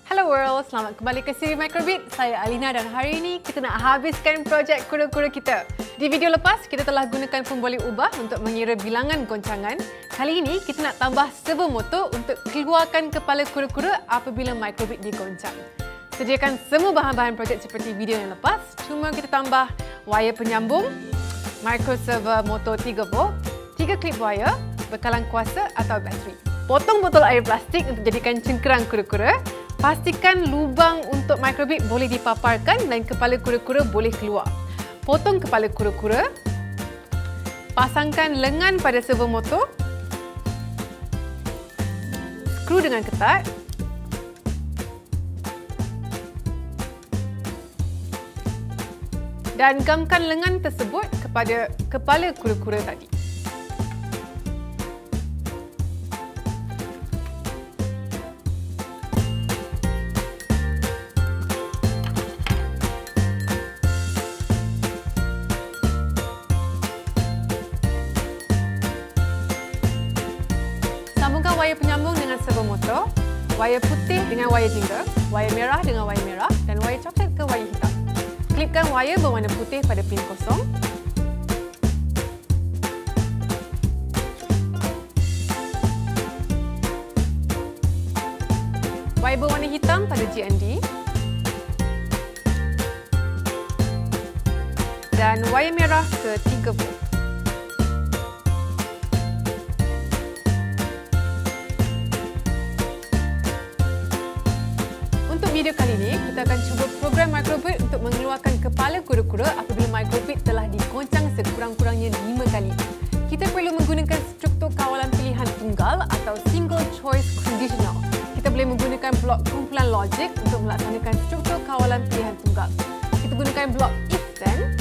Hello world, selamat kembali ke siri Microbit. Saya Alina dan hari ini kita nak habiskan projek kura-kura kita. Di video lepas, kita telah gunakan pemboleh ubah untuk mengira bilangan goncangan. Kali ini, kita nak tambah servo motor untuk keluarkan kepala kura-kura apabila Microbit digoncang. Sediakan semua bahan-bahan projek seperti video yang lepas, cuma kita tambah wayar penyambung, micro servo motor 3 volt, 3 klip wayar, bekalan kuasa atau bateri. Potong botol air plastik untuk jadikan cengkerang kura-kura. Pastikan lubang untuk Microbit boleh dipaparkan dan kepala kura-kura boleh keluar. Potong kepala kura-kura. Pasangkan lengan pada servo motor. Skru dengan ketat. Dan gamkan lengan tersebut kepada kepala kura-kura tadi. Sambungkan wayar penyambung dengan servo motor, wayar putih dengan wayar jingga, wayar merah dengan wayar merah dan wayar coklat ke wayar hitam. Klipkan wayar berwarna putih pada pin kosong. Wayar berwarna hitam pada GND. Dan wayar merah ke 3 volt. Untuk video kali ini, kita akan cuba program Microbit untuk mengeluarkan kepala kura-kura apabila Microbit telah digoncang sekurang-kurangnya 5 kali. Kita perlu menggunakan struktur kawalan pilihan tunggal atau single choice conditional. Kita boleh menggunakan blok kumpulan logik untuk melaksanakan struktur kawalan pilihan tunggal. Kita gunakan blok if then.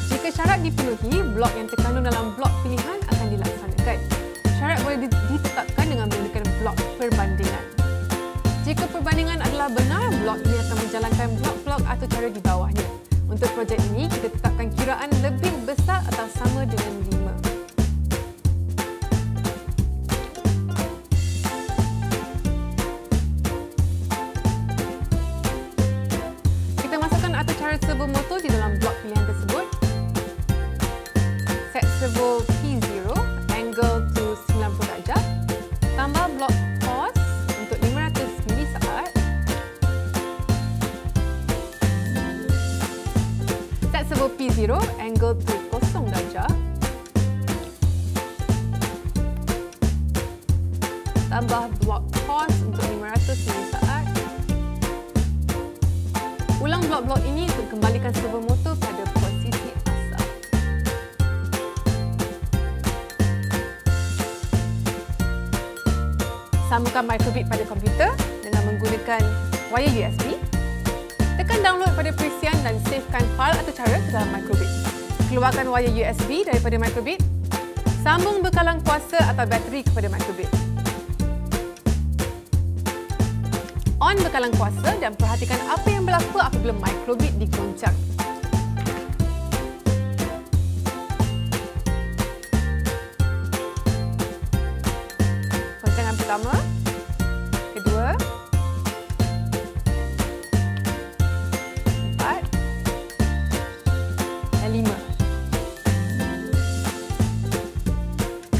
Jika syarat dipenuhi, blok yang terkandung dalam blok pilihan akan dilaksanakan. Syarat boleh ditetapkan dengan menggunakan blok perbandingan. Jika perbandingan adalah benar, blok ini akan menjalankan blok-blok atau cara di bawahnya. Untuk projek ini, kita tetapkan kiraan lebih besar atau sama dengan 5. Kita masukkan atau cara servo motor di dalam blok pilihan tersebut. Set servo P0, angle to 90 darjah. Tambah blok pause untuk 500 milisaat. Set servo P0, angle to 0 darjah. Tambah blok pause untuk 500 milisaat. Ulang blok-blok ini untuk kembalikan servo motor pada posisi asal. Sambungkan Microbit pada komputer dengan menggunakan wayar USB. Tekan download pada perisian dan savekan fail atau cara ke dalam Microbit. Keluarkan wayar USB daripada Microbit. Sambung bekalan kuasa atau bateri kepada Microbit. On bekalan kuasa dan perhatikan apa yang berlaku apabila Microbit digoncang. Goncangan pertama, kedua, 4 dan 5.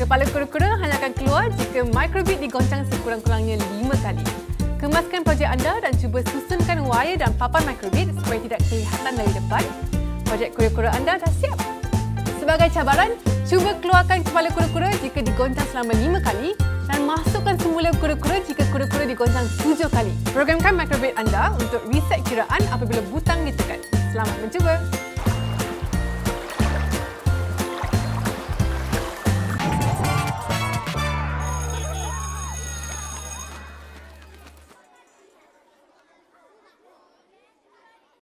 Kepala kura-kura hanya akan keluar jika Microbit digoncang sekurang-kurangnya 5 kali. Kemaskan projek anda dan cuba susunkan wayar dan papan Microbit supaya tidak kelihatan dari depan. Projek kura-kura anda dah siap. Sebagai cabaran, cuba keluarkan kepala kura-kura jika digoncang selama 5 kali dan masukkan semula kura-kura jika kura-kura digoncang 7 kali. Programkan Microbit anda untuk reset kiraan apabila butang ditekan. Selamat mencuba!